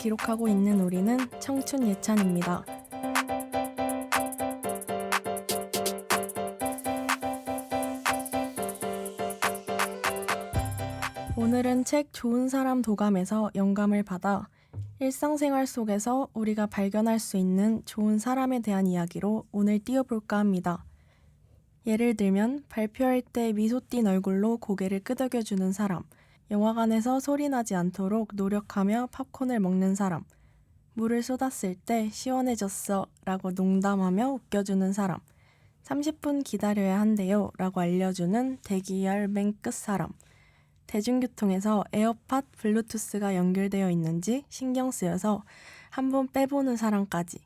기록하고 있는 우리는 청춘 예찬입니다. 오늘은 책 좋은 사람 도감에서 영감을 받아 일상생활 속에서 우리가 발견할 수 있는 좋은 사람에 대한 이야기로 오늘 띄워볼까 합니다. 예를 들면 발표할 때 미소 띈 얼굴로 고개를 끄덕여주는 사람, 영화관에서 소리 나지 않도록 노력하며 팝콘을 먹는 사람, 물을 쏟았을 때 시원해졌어 라고 농담하며 웃겨주는 사람, 30분 기다려야 한대요 라고 알려주는 대기열 맨 끝 사람, 대중교통에서 에어팟, 블루투스가 연결되어 있는지 신경 쓰여서 한번 빼보는 사람까지.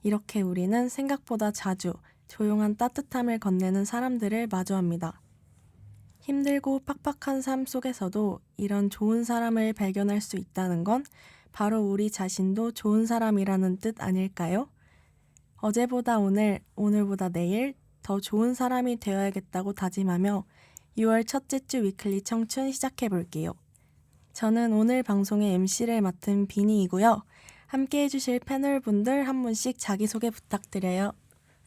이렇게 우리는 생각보다 자주 조용한 따뜻함을 건네는 사람들을 마주합니다. 힘들고 팍팍한 삶 속에서도 이런 좋은 사람을 발견할 수 있다는 건 바로 우리 자신도 좋은 사람이라는 뜻 아닐까요? 어제보다 오늘, 오늘보다 내일 더 좋은 사람이 되어야겠다고 다짐하며 6월 첫째 주 위클리 청춘 시작해볼게요. 저는 오늘 방송의 MC를 맡은 비니이고요. 함께 해주실 패널분들 한 분씩 자기소개 부탁드려요.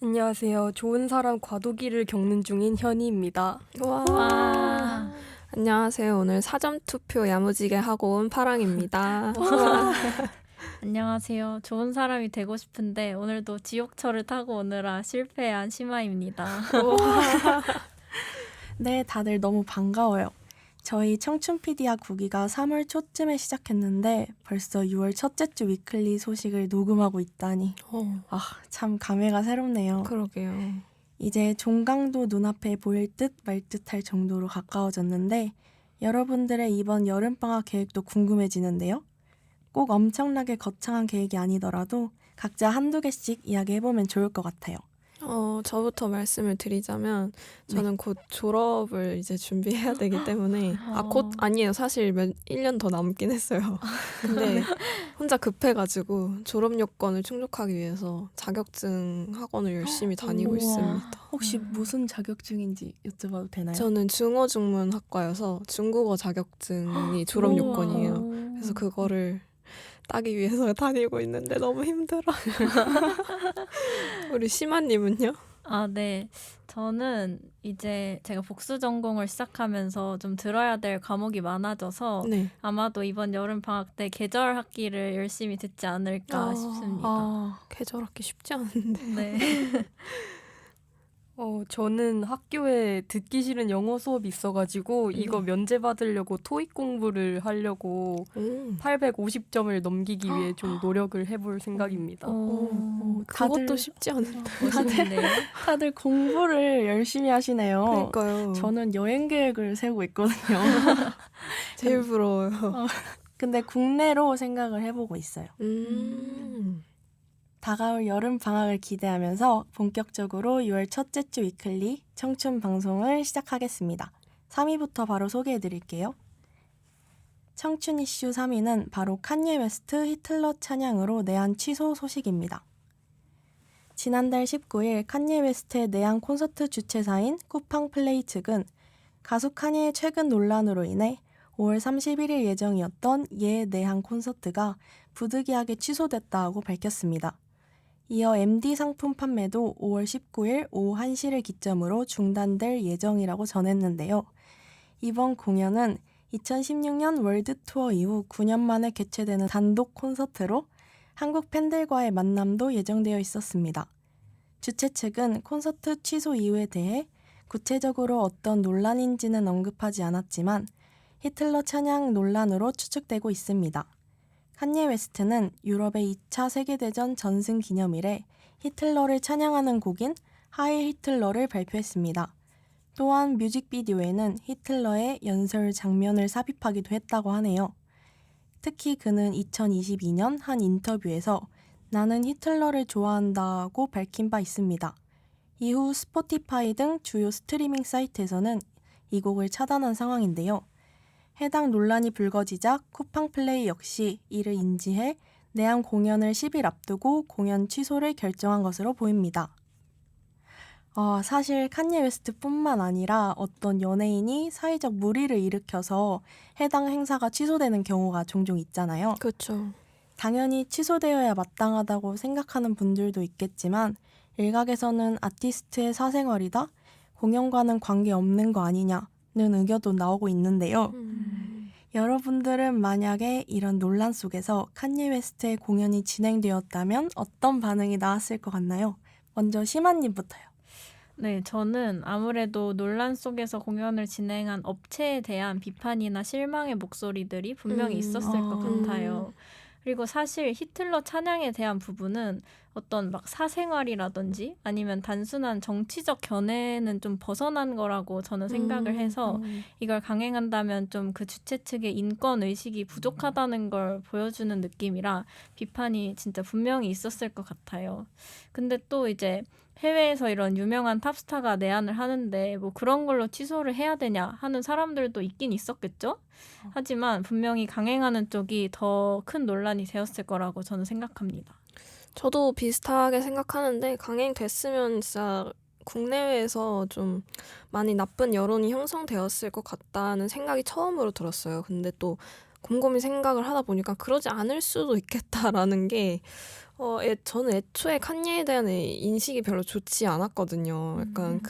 안녕하세요. 좋은 사람 과도기를 겪는 중인 현희입니다. 와. 안녕하세요. 오늘 사전투표 야무지게 하고 온 파랑입니다. 안녕하세요. 좋은 사람이 되고 싶은데 오늘도 지옥철을 타고 오느라 실패한 심아입니다. 네, 다들 너무 반가워요. 저희 청춘피디아 9기가 3월 초쯤에 시작했는데 벌써 6월 첫째 주 위클리 소식을 녹음하고 있다니 참 감회가 새롭네요. 그러게요. 이제 종강도 눈앞에 보일 듯 말 듯 할 정도로 가까워졌는데 여러분들의 이번 여름방학 계획도 궁금해지는데요. 꼭 엄청나게 거창한 계획이 아니더라도 각자 한두 개씩 이야기해보면 좋을 것 같아요. 저부터 말씀을 드리자면 저는 곧 졸업을 이제 준비해야 되기 때문에 곧 아니에요. 사실 1년 더 남긴 했어요. 근데 혼자 급해가지고 졸업 요건을 충족하기 위해서 자격증 학원을 열심히 다니고 있습니다. 혹시 무슨 자격증인지 여쭤봐도 되나요? 저는 중어중문학과여서 중국어 자격증이 졸업 요건이에요. 그래서 그거를 따기 위해서 다니고 있는데 너무 힘들어요. 우리 심아님은요? 네. 저는 이제 제가 복수 전공을 시작하면서 좀 들어야 될 과목이 많아져서 네. 아마도 이번 여름 방학 때 계절 학기를 열심히 듣지 않을까 싶습니다. 계절학기 쉽지 않은데. 네. 저는 학교에 듣기 싫은 영어 수업이 있어가지고 이거 면제 받으려고 토익 공부를 하려고 850점을 넘기기 위해 좀 노력을 해볼 생각입니다. 그것도 쉽지 않은데. 멋있는데요? 다들 공부를 열심히 하시네요. 그러니까요. 저는 여행 계획을 세우고 있거든요. 제일 부러워요. 근데 국내로 생각을 해보고 있어요. 다가올 여름 방학을 기대하면서 본격적으로 6월 첫째 주 위클리 청춘 방송을 시작하겠습니다. 3위부터 바로 소개해드릴게요. 청춘 이슈 3위는 바로 칸예 웨스트 히틀러 찬양으로 내한 취소 소식입니다. 지난달 19일 칸예 웨스트의 내한 콘서트 주최사인 쿠팡 플레이 측은 가수 칸예의 최근 논란으로 인해 5월 31일 예정이었던 내한 콘서트가 부득이하게 취소됐다고 밝혔습니다. 이어 MD 상품 판매도 5월 19일 오후 1시를 기점으로 중단될 예정이라고 전했는데요. 이번 공연은 2016년 월드 투어 이후 9년 만에 개최되는 단독 콘서트로 한국 팬들과의 만남도 예정되어 있었습니다. 주최 측은 콘서트 취소 이유에 대해 구체적으로 어떤 논란인지는 언급하지 않았지만 히틀러 찬양 논란으로 추측되고 있습니다. 칸예 웨스트는 유럽의 2차 세계대전 전승 기념일에 히틀러를 찬양하는 곡인 하일 히틀러를 발표했습니다. 또한 뮤직비디오에는 히틀러의 연설 장면을 삽입하기도 했다고 하네요. 특히 그는 2022년 한 인터뷰에서 나는 히틀러를 좋아한다고 밝힌 바 있습니다. 이후 스포티파이 등 주요 스트리밍 사이트에서는 이 곡을 차단한 상황인데요. 해당 논란이 불거지자 쿠팡 플레이 역시 이를 인지해 내한 공연을 10일 앞두고 공연 취소를 결정한 것으로 보입니다. 사실 칸예 웨스트뿐만 아니라 어떤 연예인이 사회적 물의를 일으켜서 해당 행사가 취소되는 경우가 종종 있잖아요. 그렇죠. 당연히 취소되어야 마땅하다고 생각하는 분들도 있겠지만 일각에서는 아티스트의 사생활이다, 공연과는 관계없는 거 아니냐는 의견도 나오고 있는데요. 여러분들은 만약에 이런 논란 속에서 칸예 웨스트의 공연이 진행되었다면 어떤 반응이 나왔을 것 같나요? 먼저 심한님부터요. 네, 저는 아무래도 논란 속에서 공연을 진행한 업체에 대한 비판이나 실망의 목소리들이 분명히 있었을 것 같아요. 그리고 사실 히틀러 찬양에 대한 부분은 어떤 막 사생활이라든지 아니면 단순한 정치적 견해는 좀 벗어난 거라고 저는 생각을 해서 이걸 강행한다면 좀 그 주최 측의 인권 의식이 부족하다는 걸 보여주는 느낌이라 비판이 진짜 분명히 있었을 것 같아요. 근데 또 이제 해외에서 이런 유명한 탑스타가 내한을 하는데 뭐 그런 걸로 취소를 해야 되냐 하는 사람들도 있긴 있었겠죠? 하지만 분명히 강행하는 쪽이 더 큰 논란이 되었을 거라고 저는 생각합니다. 저도 비슷하게 생각하는데 강행됐으면 진짜 국내외에서 좀 많이 나쁜 여론이 형성되었을 것 같다는 생각이 처음으로 들었어요. 근데 또 곰곰이 생각을 하다 보니까 그러지 않을 수도 있겠다라는 게 저는 애초에 칸예에 대한 인식이 별로 좋지 않았거든요. 약간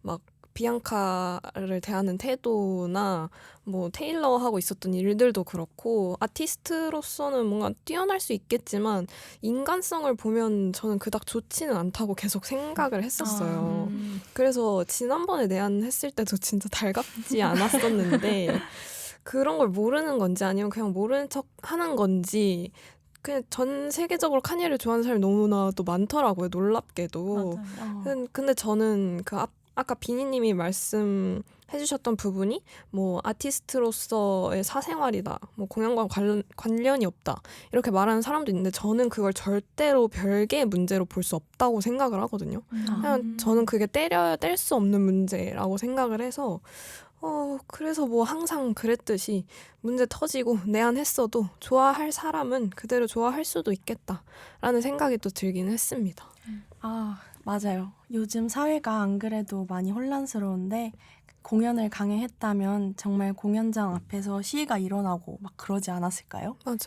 막 비앙카를 대하는 태도나 뭐 테일러하고 있었던 일들도 그렇고 아티스트로서는 뭔가 뛰어날 수 있겠지만 인간성을 보면 저는 그닥 좋지는 않다고 계속 생각을 했었어요. 그래서 지난번에 내한했을 때도 진짜 달갑지 않았었는데 그런 걸 모르는 건지 아니면 그냥 모르는 척 하는 건지 그냥 전 세계적으로 칸예를 좋아하는 사람이 너무나 또 많더라고요. 놀랍게도. 맞아요. 근데 저는 아까 비니님이 말씀해주셨던 부분이 뭐 아티스트로서의 사생활이다, 뭐 공연과 관련이 없다 이렇게 말하는 사람도 있는데 저는 그걸 절대로 별개의 문제로 볼 수 없다고 생각을 하거든요. 그냥 저는 그게 때려야 뗄 수 없는 문제라고 생각을 해서 그래서 뭐 항상 그랬듯이 문제 터지고 내한했어도 좋아할 사람은 그대로 좋아할 수도 있겠다라는 생각이 또 들긴 했습니다. 맞아요. 요즘 사회가 안 그래도 많이 혼란스러운데 공연을 강행했다면 정말 공연장 앞에서 시위가 일어나고 막 그러지 않았을까요? 맞아요.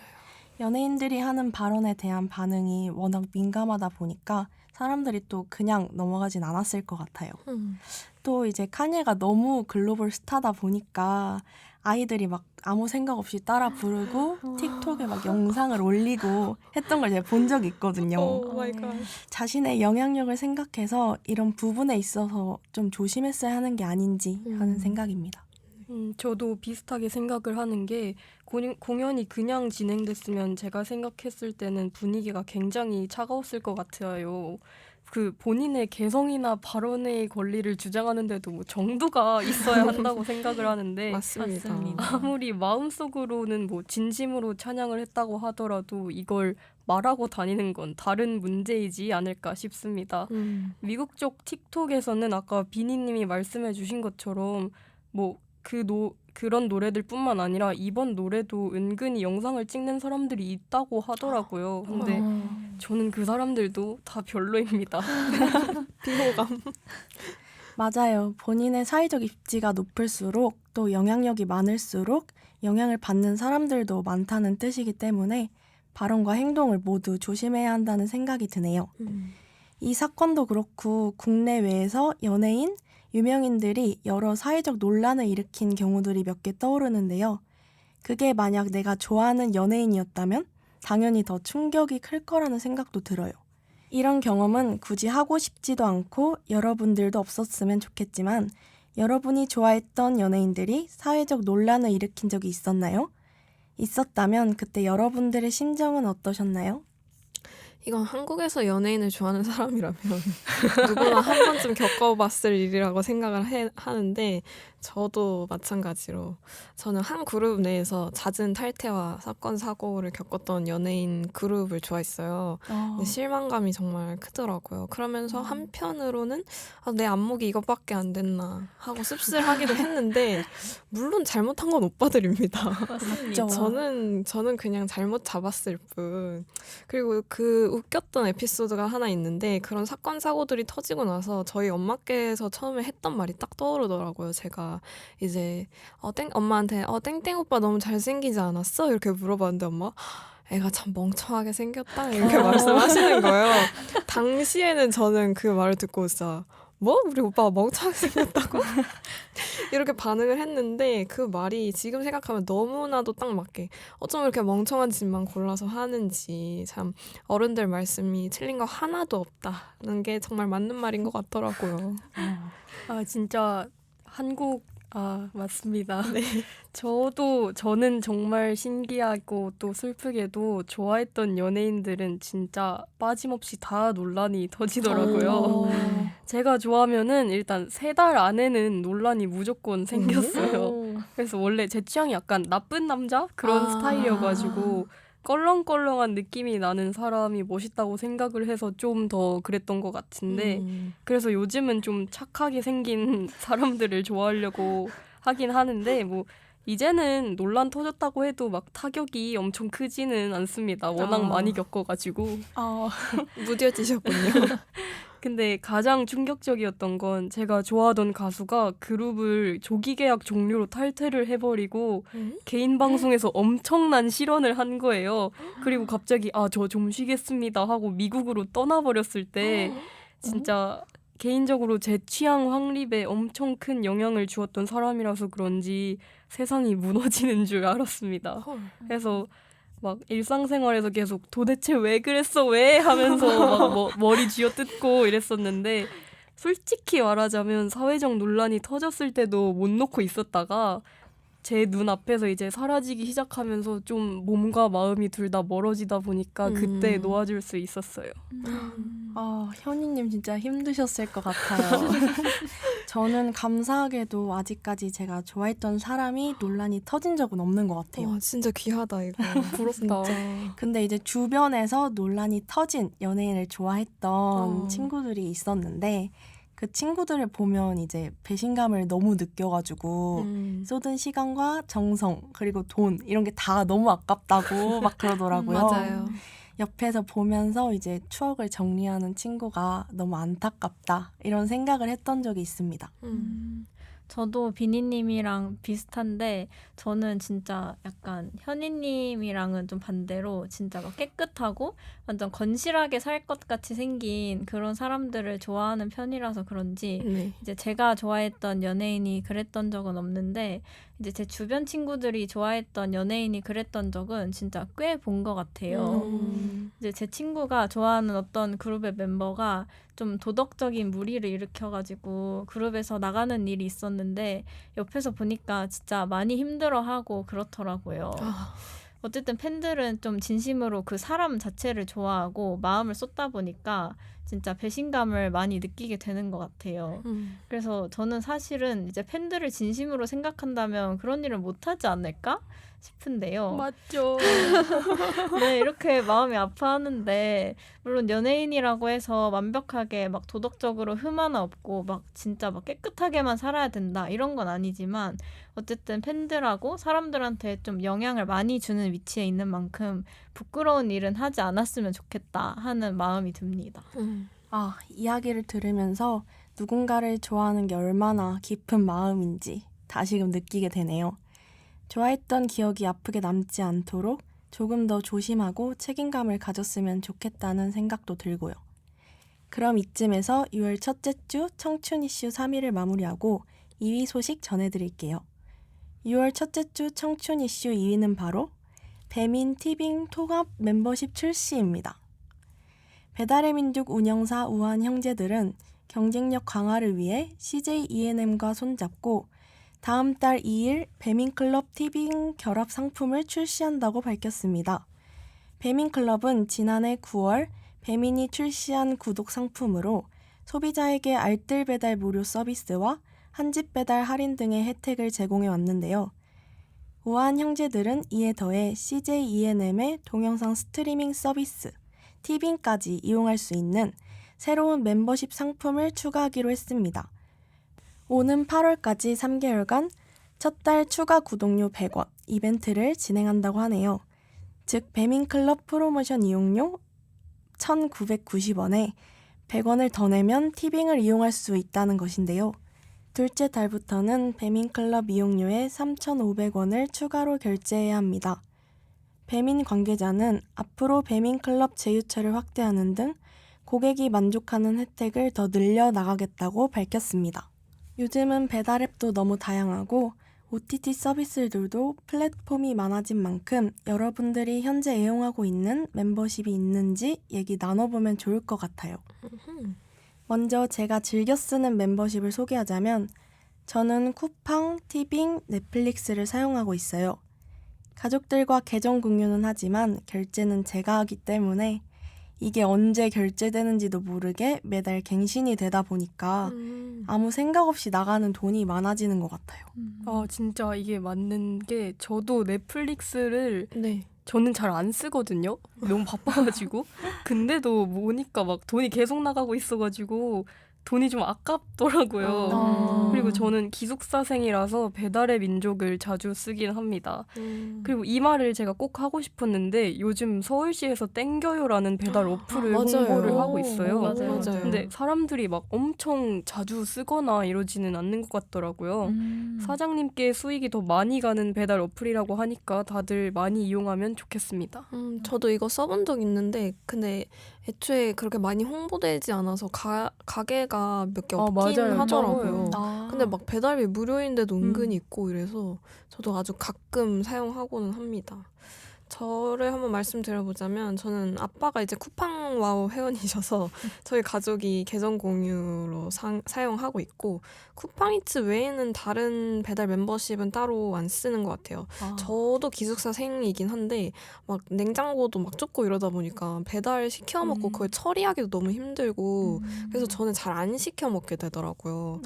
연예인들이 하는 발언에 대한 반응이 워낙 민감하다 보니까 사람들이 또 그냥 넘어가진 않았을 것 같아요. 또 이제 칸예가 너무 글로벌 스타다 보니까 아이들이 막 아무 생각 없이 따라 부르고 틱톡에 막 영상을 올리고 했던 걸 제가 본 적이 있거든요. 오 마이 갓. 자신의 영향력을 생각해서 이런 부분에 있어서 좀 조심했어야 하는 게 아닌지 하는 생각입니다. 저도 비슷하게 생각을 하는 게 공연이 그냥 진행됐으면 제가 생각했을 때는 분위기가 굉장히 차가웠을 것 같아요. 그 본인의 개성이나 발언의 권리를 주장하는데도 뭐 정도가 있어야 한다고 생각을 하는데 맞습니다. 아무리 마음속으로는 뭐 진심으로 찬양을 했다고 하더라도 이걸 말하고 다니는 건 다른 문제이지 않을까 싶습니다. 미국 쪽 틱톡에서는 아까 비니님이 말씀해 주신 것처럼 뭐 그런 노래들뿐만 아니라 이번 노래도 은근히 영상을 찍는 사람들이 있다고 하더라고요. 근데 저는 그 사람들도 다 별로입니다. 비호감. 맞아요. 본인의 사회적 입지가 높을수록 또 영향력이 많을수록 영향을 받는 사람들도 많다는 뜻이기 때문에 발언과 행동을 모두 조심해야 한다는 생각이 드네요. 이 사건도 그렇고 국내외에서 연예인, 유명인들이 여러 사회적 논란을 일으킨 경우들이 몇 개 떠오르는데요. 그게 만약 내가 좋아하는 연예인이었다면 당연히 더 충격이 클 거라는 생각도 들어요. 이런 경험은 굳이 하고 싶지도 않고 여러분들도 없었으면 좋겠지만 여러분이 좋아했던 연예인들이 사회적 논란을 일으킨 적이 있었나요? 있었다면 그때 여러분들의 심정은 어떠셨나요? 이건 한국에서 연예인을 좋아하는 사람이라면 누구나 한 번쯤 겪어봤을 일이라고 생각을 하는데 저도 마찬가지로 저는 한 그룹 내에서 잦은 탈퇴와 사건 사고를 겪었던 연예인 그룹을 좋아했어요. 근데 실망감이 정말 크더라고요. 그러면서 한편으로는 내 안목이 이것밖에 안 됐나 하고 씁쓸하기도 했는데 물론 잘못한 건 오빠들입니다. 맞죠. 저는 그냥 잘못 잡았을 뿐. 그리고 그 웃겼던 에피소드가 하나 있는데 그런 사건 사고들이 터지고 나서 저희 엄마께서 처음에 했던 말이 딱 떠오르더라고요. 제가 이제 엄마한테 땡땡 오빠 너무 잘생기지 않았어? 이렇게 물어봤는데 엄마 애가 참 멍청하게 생겼다 이렇게 말씀하시는 거예요. 당시에는 저는 그 말을 듣고 진짜 뭐? 우리 오빠가 멍청하게 생겼다고? 이렇게 반응을 했는데 그 말이 지금 생각하면 너무나도 딱 맞게 어쩜 이렇게 멍청한 짓만 골라서 하는지 참 어른들 말씀이 틀린 거 하나도 없다는 게 정말 맞는 말인 것 같더라고요. 아 진짜 한국 맞습니다. 네. 저는 정말 신기하고 또 슬프게도 좋아했던 연예인들은 진짜 빠짐없이 다 논란이 터지더라고요. 제가 좋아하면은 일단 3달 안에는 논란이 무조건 생겼어요. 그래서 원래 제 취향이 약간 나쁜 남자 그런 스타일이어가지고 껄렁껄렁한 느낌이 나는 사람이 멋있다고 생각을 해서 좀 더 그랬던 것 같은데 그래서 요즘은 좀 착하게 생긴 사람들을 좋아하려고 하긴 하는데 뭐 이제는 논란 터졌다고 해도 막 타격이 엄청 크지는 않습니다. 워낙 많이 겪어가지고. 무뎌지셨군요. 근데 가장 충격적이었던 건 제가 좋아하던 가수가 그룹을 조기 계약 종료로 탈퇴를 해버리고 개인 방송에서 엄청난 실언을 한 거예요. 그리고 갑자기 저 좀 쉬겠습니다 하고 미국으로 떠나버렸을 때 진짜 개인적으로 제 취향 확립에 엄청 큰 영향을 주었던 사람이라서 그런지 세상이 무너지는 줄 알았습니다. 그래서 막 일상생활에서 계속 도대체 왜 그랬어 왜 하면서 막 머리 쥐어뜯고 이랬었는데 솔직히 말하자면 사회적 논란이 터졌을 때도 못 놓고 있었다가 제 눈앞에서 이제 사라지기 시작하면서 좀 몸과 마음이 둘 다 멀어지다 보니까 그때 놓아줄 수 있었어요. 현이님 진짜 힘드셨을 것 같아요. 저는 감사하게도 아직까지 제가 좋아했던 사람이 논란이 터진 적은 없는 것 같아요. 와, 진짜 귀하다 이거. 부럽다. 근데 이제 주변에서 논란이 터진 연예인을 좋아했던 친구들이 있었는데 그 친구들을 보면 이제 배신감을 너무 느껴가지고 쏟은 시간과 정성 그리고 돈 이런 게 다 너무 아깝다고 막 그러더라고요. 맞아요. 옆에서 보면서 이제 추억을 정리하는 친구가 너무 안타깝다 이런 생각을 했던 적이 있습니다. 저도 비니님이랑 비슷한데 저는 진짜 약간 현이님이랑은 좀 반대로 진짜 막 깨끗하고 완전 건실하게 살 것 같이 생긴 그런 사람들을 좋아하는 편이라서 그런지 네. 이제 제가 좋아했던 연예인이 그랬던 적은 없는데 이제 제 주변 친구들이 좋아했던 연예인이 그랬던 적은 진짜 꽤 본 것 같아요. 이제 제 친구가 좋아하는 어떤 그룹의 멤버가 좀 도덕적인 무리를 일으켜가지고 그룹에서 나가는 일이 있었는데 옆에서 보니까 진짜 많이 힘들어하고 그렇더라고요. 어쨌든 팬들은 좀 진심으로 그 사람 자체를 좋아하고 마음을 쏟다 보니까 진짜 배신감을 많이 느끼게 되는 것 같아요. 그래서 저는 사실은 이제 팬들을 진심으로 생각한다면 그런 일을 못하지 않을까 싶은데요. 맞죠. 네, 이렇게 마음이 아파하는데 물론 연예인이라고 해서 완벽하게 막 도덕적으로 흠 하나 없고 막 진짜 막 깨끗하게만 살아야 된다 이런 건 아니지만 어쨌든 팬들하고 사람들한테 좀 영향을 많이 주는 위치에 있는 만큼 부끄러운 일은 하지 않았으면 좋겠다 하는 마음이 듭니다. 이야기를 들으면서 누군가를 좋아하는 게 얼마나 깊은 마음인지 다시금 느끼게 되네요. 좋아했던 기억이 아프게 남지 않도록 조금 더 조심하고 책임감을 가졌으면 좋겠다는 생각도 들고요. 그럼 이쯤에서 6월 첫째 주 청춘 이슈 3위를 마무리하고 2위 소식 전해드릴게요. 6월 첫째 주 청춘 이슈 2위는 바로 배민 티빙 통합 멤버십 출시입니다. 배달의 민족 운영사 우한 형제들은 경쟁력 강화를 위해 CJ ENM과 손잡고 다음 달 2일 배민클럽 티빙 결합 상품을 출시한다고 밝혔습니다. 배민클럽은 지난해 9월 배민이 출시한 구독 상품으로 소비자에게 알뜰 배달 무료 서비스와 한집 배달 할인 등의 혜택을 제공해 왔는데요. 우한 형제들은 이에 더해 CJ ENM의 동영상 스트리밍 서비스, 티빙까지 이용할 수 있는 새로운 멤버십 상품을 추가하기로 했습니다. 오는 8월까지 3개월간 첫 달 추가 구독료 100원 이벤트를 진행한다고 하네요. 즉 배민클럽 프로모션 이용료 1,990원에 100원을 더 내면 티빙을 이용할 수 있다는 것인데요. 둘째 달부터는 배민클럽 이용료에 3,500원을 추가로 결제해야 합니다. 배민 관계자는 앞으로 배민클럽 제휴처를 확대하는 등 고객이 만족하는 혜택을 더 늘려나가겠다고 밝혔습니다. 요즘은 배달앱도 너무 다양하고 OTT 서비스들도 플랫폼이 많아진 만큼 여러분들이 현재 애용하고 있는 멤버십이 있는지 얘기 나눠보면 좋을 것 같아요. 먼저 제가 즐겨 쓰는 멤버십을 소개하자면 저는 쿠팡, 티빙, 넷플릭스를 사용하고 있어요. 가족들과 계정 공유는 하지만 결제는 제가 하기 때문에 이게 언제 결제되는지도 모르게 매달 갱신이 되다 보니까 아무 생각 없이 나가는 돈이 많아지는 것 같아요. 아 진짜 이게 맞는 게 저도 넷플릭스를 네. 저는 잘 안 쓰거든요. 너무 바빠가지고. 근데도 보니까 막 돈이 계속 나가고 있어가지고 돈이 좀 아깝더라고요. 그리고 저는 기숙사생이라서 배달의 민족을 자주 쓰긴 합니다. 그리고 이 말을 제가 꼭 하고 싶었는데 요즘 서울시에서 땡겨요라는 배달 어플을 맞아요. 홍보를 하고 있어요. 맞아요. 근데 사람들이 막 엄청 자주 쓰거나 이러지는 않는 것 같더라고요. 사장님께 수익이 더 많이 가는 배달 어플이라고 하니까 다들 많이 이용하면 좋겠습니다. 저도 이거 써본 적 있는데 근데 애초에 그렇게 많이 홍보되지 않아서 가게가 몇 개 없긴 맞아요. 하더라고요. 아. 근데 막 배달비 무료인데도 은근히 있고 이래서 저도 아주 가끔 사용하고는 합니다. 저를 한번 말씀드려보자면 저는 아빠가 이제 쿠팡와우 회원이셔서 저희 가족이 계정 공유로 사용하고 있고 쿠팡이츠 외에는 다른 배달 멤버십은 따로 안 쓰는 것 같아요. 저도 기숙사생이긴 한데 막 냉장고도 막 좁고 이러다 보니까 배달 시켜 먹고 그걸 처리하기도 너무 힘들고 그래서 저는 잘 안 시켜 먹게 되더라고요.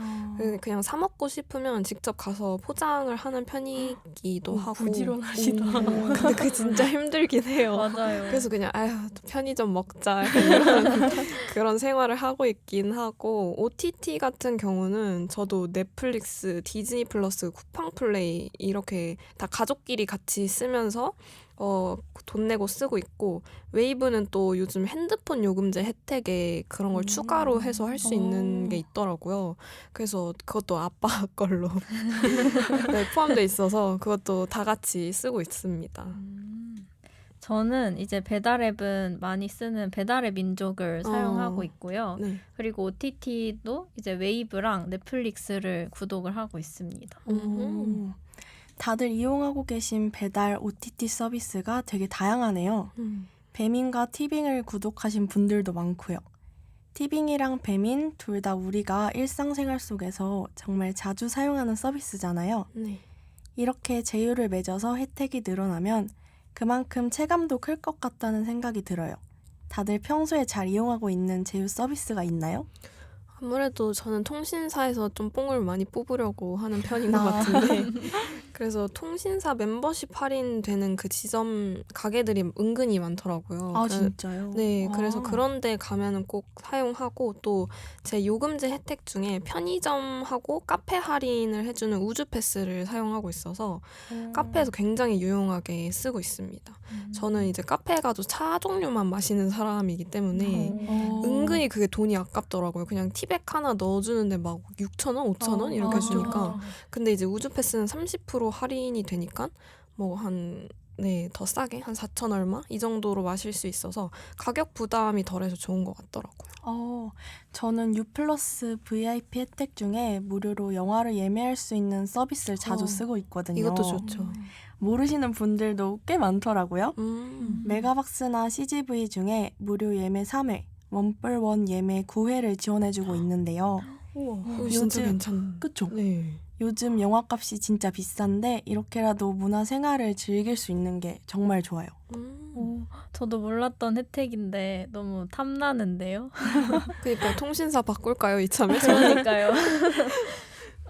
그냥 사 먹고 싶으면 직접 가서 포장을 하는 편이기도 하고 부지런하시다. 근데 그게 진짜 힘들긴 해요. 맞아요. 그래서 그냥 아휴 또 편의점 먹자 이런 그런 생활을 하고 있긴 하고 OTT 같은 경우는 저도 넷플릭스, 디즈니 플러스, 쿠팡 플레이 이렇게 다 가족끼리 같이 쓰면서 돈 내고 쓰고 있고 웨이브는 또 요즘 핸드폰 요금제 혜택에 그런 걸 추가로 해서 할 수 있는 게 있더라고요. 그래서 그것도 아빠 걸로 네, 포함돼 있어서 그것도 다 같이 쓰고 있습니다. 저는 이제 배달앱은 많이 쓰는 배달의 민족을 사용하고 있고요. 네. 그리고 OTT도 이제 웨이브랑 넷플릭스를 구독을 하고 있습니다. 다들 이용하고 계신 배달 OTT 서비스가 되게 다양하네요. 배민과 티빙을 구독하신 분들도 많고요. 티빙이랑 배민 둘 다 우리가 일상생활 속에서 정말 자주 사용하는 서비스잖아요. 네. 이렇게 제휴를 맺어서 혜택이 늘어나면 그만큼 체감도 클 것 같다는 생각이 들어요. 다들 평소에 잘 이용하고 있는 제휴 서비스가 있나요? 아무래도 저는 통신사에서 좀 뽕을 많이 뽑으려고 하는 편인 것 같은데 그래서 통신사 멤버십 할인되는 그 지점 가게들이 은근히 많더라고요. 아 진짜요? 네, 아. 그래서 그런 데 가면은 꼭 사용하고 또 제 요금제 혜택 중에 편의점하고 카페 할인을 해주는 우주 패스를 사용하고 있어서 카페에서 굉장히 유용하게 쓰고 있습니다. 저는 이제 카페 가도 차 종류만 마시는 사람이기 때문에 은근히 그게 돈이 아깝더라고요. 그냥 티백 하나 넣어주는데 막 6,000원, 5,000원 이렇게 주니까. 근데 이제 우주 패스는 30% 할인이 되니까 뭐 더 싸게 한 4,000 얼마 이 정도로 마실 수 있어서 가격 부담이 덜해서 좋은 것 같더라고요. 저는 U+ VIP 혜택 중에 무료로 영화를 예매할 수 있는 서비스를 자주 쓰고 있거든요. 이것도 좋죠. 모르시는 분들도 꽤 많더라고요. 음. 메가박스나 CGV 중에 무료 예매 3회, 1+1 예매 9회를 지원해주고 있는데요. 진짜 요즘- 괜찮. 그쵸? 네. 요즘 영화값이 진짜 비싼데 이렇게라도 문화생활을 즐길 수 있는 게 정말 좋아요. 저도 몰랐던 혜택인데 너무 탐나는데요. 그러니까 통신사 바꿀까요 이참에? 그러니까요.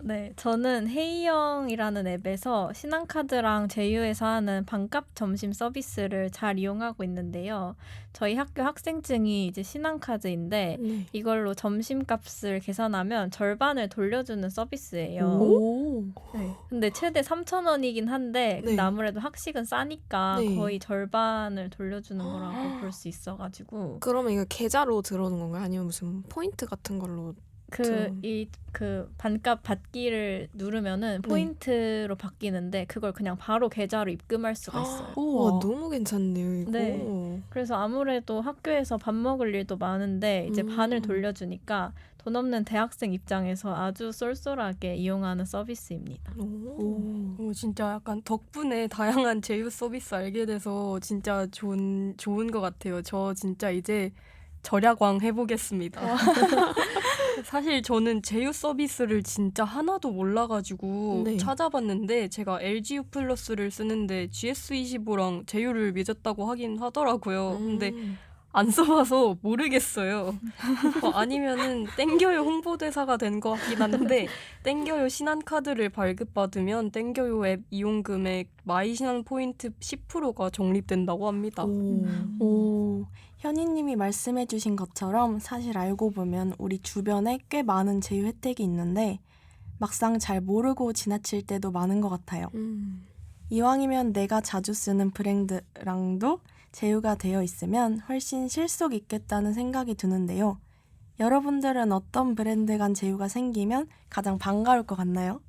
네, 저는 헤이영이라는 앱에서 신한카드랑 제휴해서 하는 반값 점심 서비스를 잘 이용하고 있는데요. 저희 학교 학생증이 이제 신한카드인데 네. 이걸로 점심값을 계산하면 절반을 돌려주는 서비스예요. 오. 네. 근데 최대 3,000원이긴 한데 네. 근데 아무래도 학식은 싸니까 네. 거의 절반을 돌려주는 거라고 볼 수 있어가지고 그러면 이거 계좌로 들어오는 건가요? 아니면 무슨 포인트 같은 걸로 그 반값 받기를 누르면은 포인트로 바뀌는데 그걸 그냥 바로 계좌로 입금할 수가 있어요. 와, 너무 괜찮네요, 이거. 네. 그래서 아무래도 학교에서 밥 먹을 일도 많은데 이제 반을 돌려주니까 돈 없는 대학생 입장에서 아주 쏠쏠하게 이용하는 서비스입니다. 진짜 약간 덕분에 다양한 제휴 서비스 알게 돼서 진짜 좋은 것 같아요. 저 진짜 이제 절약왕 해보겠습니다. 사실 저는 제휴 서비스를 진짜 하나도 몰라가지고 네. 찾아봤는데 제가 LGU 플러스를 쓰는데 GS25랑 제휴를 맺었다고 하긴 하더라고요. 근데 안 써봐서 모르겠어요. 아니면은 땡겨요 홍보대사가 된 것 같긴 한데 땡겨요 신한카드를 발급받으면 땡겨요 앱 이용 금액 마이 신한 포인트 10%가 적립된다고 합니다. 오, 현희님이 말씀해주신 것처럼 사실 알고 보면 우리 주변에 꽤 많은 제휴 혜택이 있는데 막상 잘 모르고 지나칠 때도 많은 것 같아요. 이왕이면 내가 자주 쓰는 브랜드랑도 제휴가 되어 있으면 훨씬 실속 있겠다는 생각이 드는데요. 여러분들은 어떤 브랜드 간 제휴가 생기면 가장 반가울 것 같나요?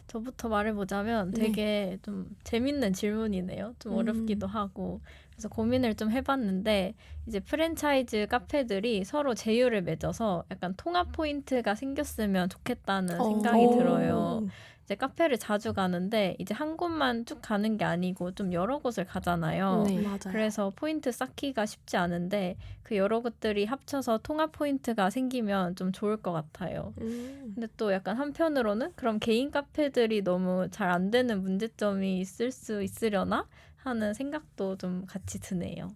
저부터 말해보자면 되게 좀 재밌는 질문이네요. 좀 어렵기도 하고. 그래서 고민을 좀 해봤는데 이제 프랜차이즈 카페들이 서로 제휴를 맺어서 약간 통합 포인트가 생겼으면 좋겠다는 생각이 들어요. 이제 카페를 자주 가는데 이제 한 곳만 쭉 가는 게 아니고 좀 여러 곳을 가잖아요. 네. 맞아요. 그래서 포인트 쌓기가 쉽지 않은데 그 여러 곳들이 합쳐서 통합 포인트가 생기면 좀 좋을 것 같아요. 근데 또 약간 한편으로는 그럼 개인 카페들이 너무 잘 안 되는 문제점이 있을 수 있으려나 하는 생각도 좀 같이 드네요.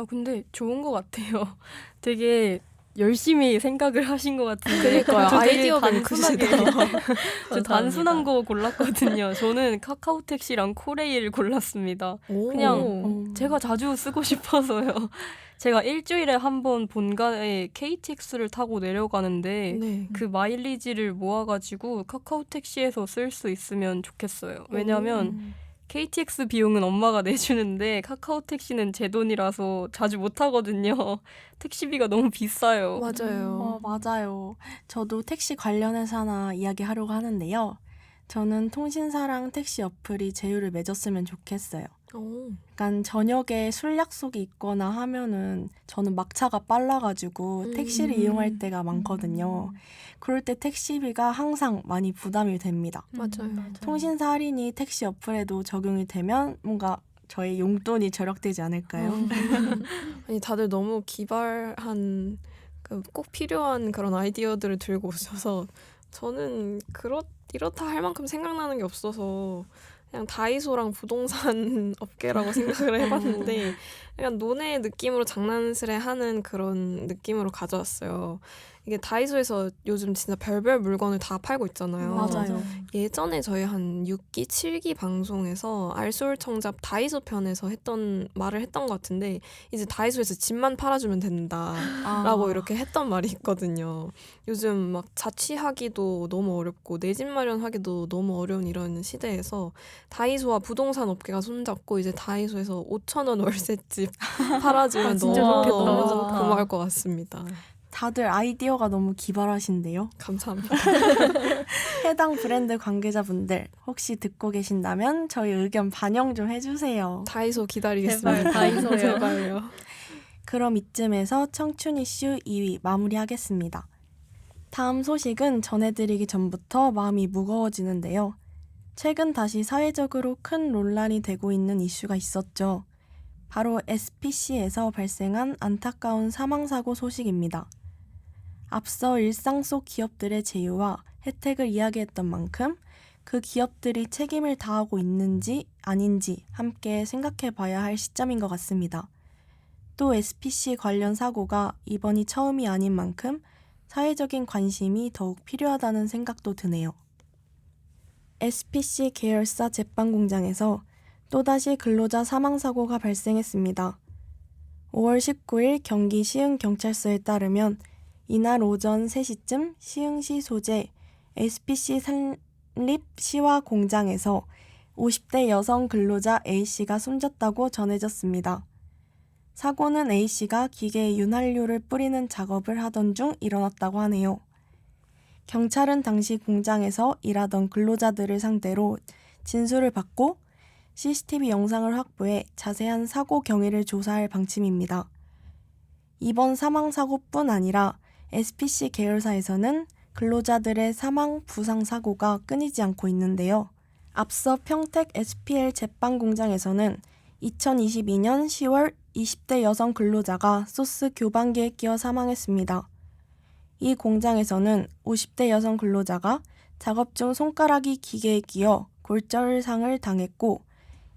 근데 좋은 것 같아요. 되게 열심히 생각을 하신 것 같은데 그러니까요. 저 되게 아이디어가 단순하게 저 단순한 감사합니다. 거 골랐거든요. 저는 카카오택시랑 코레일 골랐습니다. 그냥 제가 자주 쓰고 싶어서요. 제가 일주일에 한 번 본가에 KTX를 타고 내려가는데 네. 그 마일리지를 모아가지고 카카오택시에서 쓸 수 있으면 좋겠어요. 왜냐면 KTX 비용은 엄마가 내주는데 카카오택시는 제 돈이라서 자주 못 타거든요. 택시비가 너무 비싸요. 맞아요. 맞아요. 저도 택시 관련해서 하나 이야기하려고 하는데요. 저는 통신사랑 택시 어플이 제휴를 맺었으면 좋겠어요. 약간 저녁에 술 약속이 있거나 하면은 저는 막차가 빨라가지고 택시를 이용할 때가 많거든요. 그럴 때 택시비가 항상 많이 부담이 됩니다. 맞아요. 통신사 할인이 택시 어플에도 적용이 되면 뭔가 저의 용돈이 절약되지 않을까요? 아니 다들 너무 기발한 꼭 필요한 그런 아이디어들을 들고 오셔서 저는 이렇다 할 만큼 생각나는 게 없어서 그냥 다이소랑 부동산 업계라고 생각을 해봤는데 약간 논의 느낌으로 장난스레하는 그런 느낌으로 가져왔어요. 이게 다이소에서 요즘 진짜 별별 물건을 다 팔고 있잖아요. 맞아요. 예전에 저희 한 6기, 7기 방송에서 알솔청잡 다이소 편에서 말을 했던 것 같은데 이제 다이소에서 집만 팔아주면 된다라고 이렇게 했던 말이 있거든요. 요즘 막 자취하기도 너무 어렵고 내 집 마련하기도 너무 어려운 이런 시대에서 다이소와 부동산 업계가 손잡고 이제 다이소에서 5,000원 월세집 팔아주면 진짜 너무 좋겠다. 고마울 것 같습니다. 다들 아이디어가 너무 기발하신데요. 감사합니다. 해당 브랜드 관계자분들 혹시 듣고 계신다면 저희 의견 반영 좀 해주세요. 다이소 기다리겠습니다. 제발 다이소요. 제발요. 그럼 이쯤에서 청춘 이슈 2위 마무리하겠습니다. 다음 소식은 전해드리기 전부터 마음이 무거워지는데요. 최근 다시 사회적으로 큰 논란이 되고 있는 이슈가 있었죠. 바로 SPC에서 발생한 안타까운 사망사고 소식입니다. 앞서 일상 속 기업들의 제휴와 혜택을 이야기했던 만큼 그 기업들이 책임을 다하고 있는지 아닌지 함께 생각해 봐야 할 시점인 것 같습니다. 또 SPC 관련 사고가 이번이 처음이 아닌 만큼 사회적인 관심이 더욱 필요하다는 생각도 드네요. SPC 계열사 제빵 공장에서 또다시 근로자 사망사고가 발생했습니다. 5월 19일 경기 시흥경찰서에 따르면 이날 오전 3시쯤 시흥시 소재 SPC 산립 시화 공장에서 50대 여성 근로자 A씨가 숨졌다고 전해졌습니다. 사고는 A씨가 기계에 윤활유를 뿌리는 작업을 하던 중 일어났다고 하네요. 경찰은 당시 공장에서 일하던 근로자들을 상대로 진술을 받고 CCTV 영상을 확보해 자세한 사고 경위를 조사할 방침입니다. 이번 사망 사고뿐 아니라 SPC 계열사에서는 근로자들의 사망, 부상 사고가 끊이지 않고 있는데요. 앞서 평택 SPL 제빵 공장에서는 2022년 10월 20대 여성 근로자가 소스 교반기에 끼어 사망했습니다. 이 공장에서는 50대 여성 근로자가 작업 중 손가락이 기계에 끼어 골절상을 당했고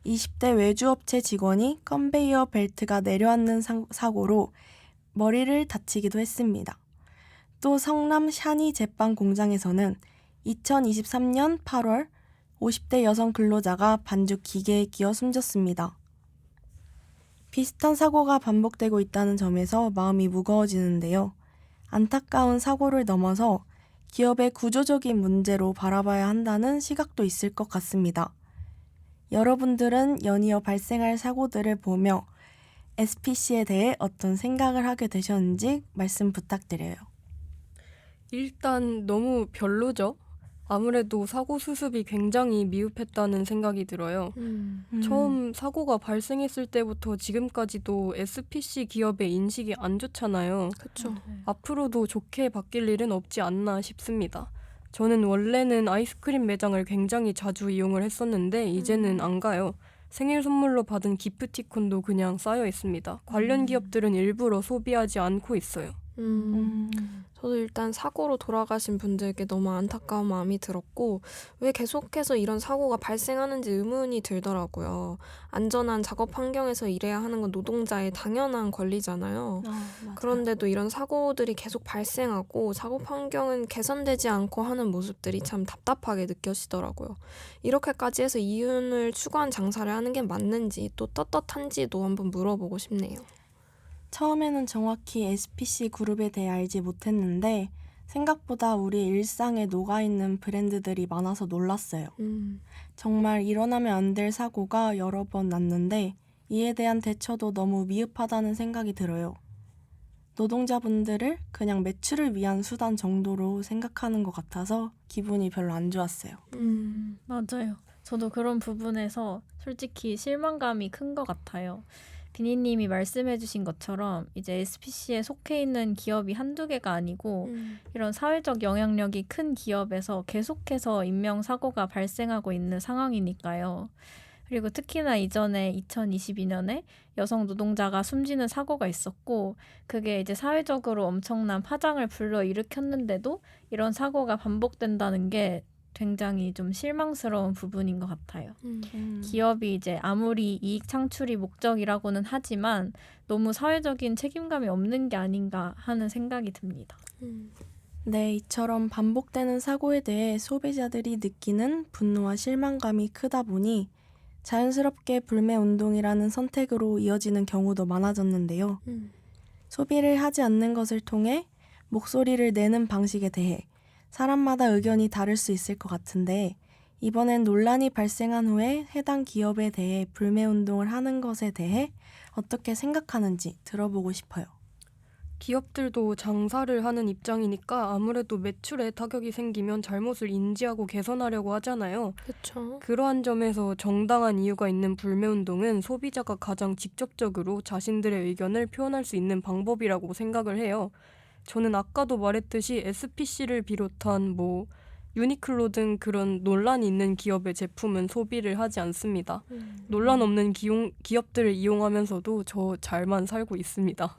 20대 외주업체 직원이 컨베이어 벨트가 내려앉는 사고로 머리를 다치기도 했습니다. 또 성남 샤니 제빵 공장에서는 2023년 8월 50대 여성 근로자가 반죽 기계에 끼어 숨졌습니다. 비슷한 사고가 반복되고 있다는 점에서 마음이 무거워지는데요. 안타까운 사고를 넘어서 기업의 구조적인 문제로 바라봐야 한다는 시각도 있을 것 같습니다. 여러분들은 연이어 발생할 사고들을 보며 SPC에 대해 어떤 생각을 하게 되셨는지 말씀 부탁드려요. 일단 너무 별로죠. 아무래도 사고 수습이 굉장히 미흡했다는 생각이 들어요. 처음 사고가 발생했을 때부터 지금까지도 SPC 기업의 인식이 안 좋잖아요. 그렇죠. 앞으로도 좋게 바뀔 일은 없지 않나 싶습니다. 저는 원래는 아이스크림 매장을 굉장히 자주 이용을 했었는데 이제는 안 가요. 생일 선물로 받은 기프티콘도 그냥 쌓여 있습니다. 관련 기업들은 일부러 소비하지 않고 있어요. 저도 일단 사고로 돌아가신 분들께 너무 안타까운 마음이 들었고 왜 계속해서 이런 사고가 발생하는지 의문이 들더라고요. 안전한 작업 환경에서 일해야 하는 건 노동자의 당연한 권리잖아요. 그런데도 이런 사고들이 계속 발생하고 작업 환경은 개선되지 않고 하는 모습들이 참 답답하게 느껴지더라고요. 이렇게까지 해서 이윤을 추구한 장사를 하는 게 맞는지 또 떳떳한지도 한번 물어보고 싶네요. 처음에는 정확히 SPC 그룹에 대해 알지 못했는데 생각보다 우리 일상에 녹아있는 브랜드들이 많아서 놀랐어요. 정말 일어나면 안 될 사고가 여러 번 났는데 이에 대한 대처도 너무 미흡하다는 생각이 들어요. 노동자분들을 그냥 매출을 위한 수단 정도로 생각하는 것 같아서 기분이 별로 안 좋았어요. 맞아요. 저도 그런 부분에서 솔직히 실망감이 큰 것 같아요. 비니님이 말씀해주신 것처럼 이제 SPC에 속해 있는 기업이 한두 개가 아니고 이런 사회적 영향력이 큰 기업에서 계속해서 인명사고가 발생하고 있는 상황이니까요. 그리고 특히나 이전에 2022년에 여성 노동자가 숨지는 사고가 있었고 그게 이제 사회적으로 엄청난 파장을 불러일으켰는데도 이런 사고가 반복된다는 게 굉장히 좀 실망스러운 부분인 것 같아요. 기업이 이제 아무리 이익 창출이 목적이라고는 하지만 너무 사회적인 책임감이 없는 게 아닌가 하는 생각이 듭니다. 네, 이처럼 반복되는 사고에 대해 소비자들이 느끼는 분노와 실망감이 크다 보니 자연스럽게 불매운동이라는 선택으로 이어지는 경우도 많아졌는데요. 소비를 하지 않는 것을 통해 목소리를 내는 방식에 대해 사람마다 의견이 다를 수 있을 것 같은데 이번엔 논란이 발생한 후에 해당 기업에 대해 불매운동을 하는 것에 대해 어떻게 생각하는지 들어보고 싶어요. 기업들도 장사를 하는 입장이니까 아무래도 매출에 타격이 생기면 잘못을 인지하고 개선하려고 하잖아요. 그렇죠. 그러한 점에서 정당한 이유가 있는 불매운동은 소비자가 가장 직접적으로 자신들의 의견을 표현할 수 있는 방법이라고 생각을 해요. 저는 아까도 말했듯이 SPC를 비롯한 유니클로 등 그런 논란이 있는 기업의 제품은 소비를 하지 않습니다. 논란 없는 기업들을 이용하면서도 저 잘만 살고 있습니다.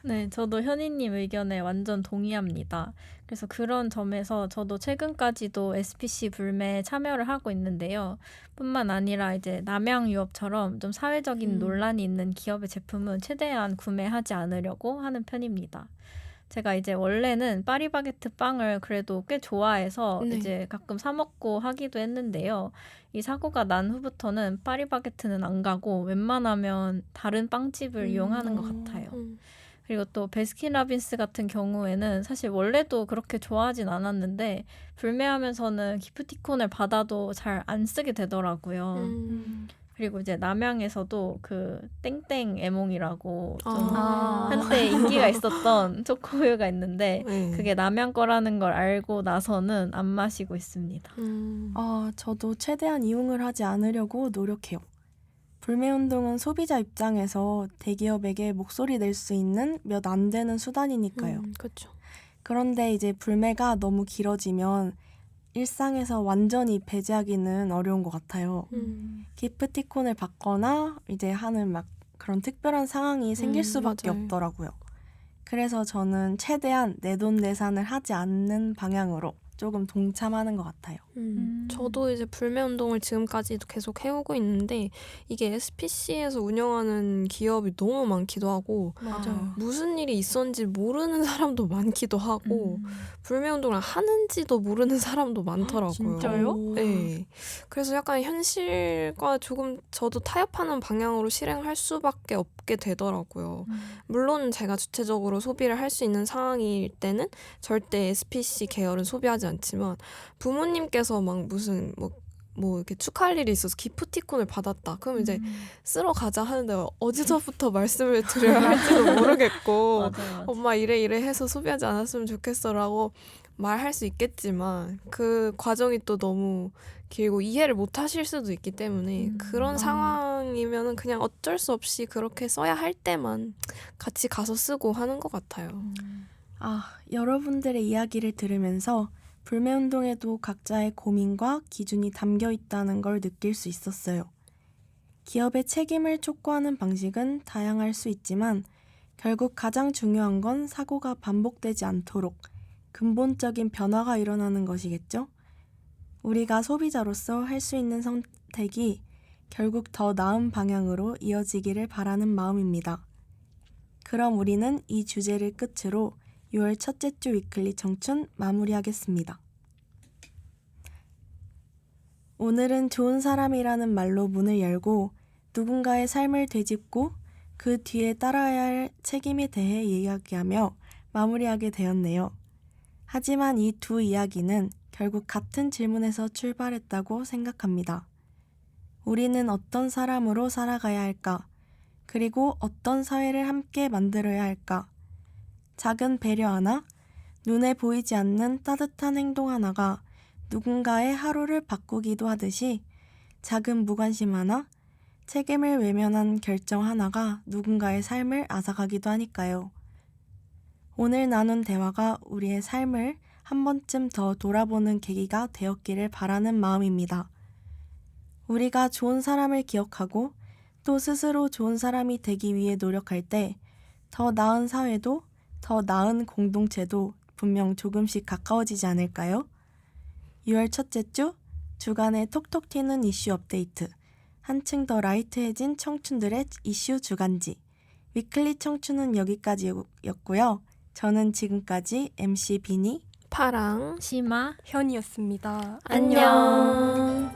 네, 저도 현희님 의견에 완전 동의합니다. 그래서 그런 점에서 저도 최근까지도 SPC 불매에 참여를 하고 있는데요. 뿐만 아니라 이제 남양유업처럼 좀 사회적인 논란이 있는 기업의 제품은 최대한 구매하지 않으려고 하는 편입니다. 제가 이제 원래는 파리바게트 빵을 그래도 꽤 좋아해서 네. 이제 가끔 사 먹고 하기도 했는데요. 이 사고가 난 후부터는 파리바게트는 안 가고 웬만하면 다른 빵집을 이용하는 것 같아요. 그리고 또 베스킨라빈스 같은 경우에는 사실 원래도 그렇게 좋아하진 않았는데 불매하면서는 기프티콘을 받아도 잘 안 쓰게 되더라고요. 그리고 이제 남양에서도 그 땡땡 애몽이라고 좀 아. 한때 인기가 있었던 초코우유가 있는데 네. 그게 남양 거라는 걸 알고 나서는 안 마시고 있습니다. 저도 최대한 이용을 하지 않으려고 노력해요. 불매운동은 소비자 입장에서 대기업에게 목소리 낼 수 있는 몇 안 되는 수단이니까요. 그렇죠. 그런데 이제 불매가 너무 길어지면 일상에서 완전히 배제하기는 어려운 것 같아요. 기프티콘을 받거나 이제 하는 막 그런 특별한 상황이 생길 수밖에 맞아요. 없더라고요. 그래서 저는 최대한 내돈내산을 하지 않는 방향으로 조금 동참하는 것 같아요. 저도 이제 불매운동을 지금까지도 계속 해오고 있는데 이게 SPC에서 운영하는 기업이 너무 많기도 하고 맞아요. 무슨 일이 있었는지 모르는 사람도 많기도 하고 불매운동을 하는지도 모르는 사람도 많더라고요. 진짜요? 네. 그래서 약간 현실과 조금 저도 타협하는 방향으로 실행할 수밖에 없게 되더라고요. 물론 제가 주체적으로 소비를 할 수 있는 상황일 때는 절대 SPC 계열은 소비하지 않지만 부모님께서 막 무슨 뭐 이렇게 축하할 일이 있어서 기프티콘을 받았다. 그럼 이제 쓰러 가자 하는데 어디서부터 말씀을 드려야 할지도 모르겠고 맞아요. 엄마 이래 해서 소비하지 않았으면 좋겠어라고 말할 수 있겠지만 그 과정이 또 너무 길고 이해를 못 하실 수도 있기 때문에 그런 상황이면은 그냥 어쩔 수 없이 그렇게 써야 할 때만 같이 가서 쓰고 하는 것 같아요. 여러분들의 이야기를 들으면서 불매운동에도 각자의 고민과 기준이 담겨 있다는 걸 느낄 수 있었어요. 기업의 책임을 촉구하는 방식은 다양할 수 있지만 결국 가장 중요한 건 사고가 반복되지 않도록 근본적인 변화가 일어나는 것이겠죠? 우리가 소비자로서 할 수 있는 선택이 결국 더 나은 방향으로 이어지기를 바라는 마음입니다. 그럼 우리는 이 주제를 끝으로 6월 첫째 주 위클리 청춘 마무리하겠습니다. 오늘은 좋은 사람이라는 말로 문을 열고 누군가의 삶을 되짚고 그 뒤에 따라야 할 책임에 대해 이야기하며 마무리하게 되었네요. 하지만 이 두 이야기는 결국 같은 질문에서 출발했다고 생각합니다. 우리는 어떤 사람으로 살아가야 할까? 그리고 어떤 사회를 함께 만들어야 할까? 작은 배려 하나, 눈에 보이지 않는 따뜻한 행동 하나가 누군가의 하루를 바꾸기도 하듯이 작은 무관심 하나, 책임을 외면한 결정 하나가 누군가의 삶을 앗아가기도 하니까요. 오늘 나눈 대화가 우리의 삶을 한 번쯤 더 돌아보는 계기가 되었기를 바라는 마음입니다. 우리가 좋은 사람을 기억하고 또 스스로 좋은 사람이 되기 위해 노력할 때 더 나은 사회도 더 나은 공동체도 분명 조금씩 가까워지지 않을까요? 6월 첫째 주 주간의 톡톡 튀는 이슈 업데이트, 한층 더 라이트해진 청춘들의 이슈 주간지 위클리 청춘은 여기까지였고요. 저는 지금까지 MC 비니, 파랑 심아 현이었습니다. 안녕.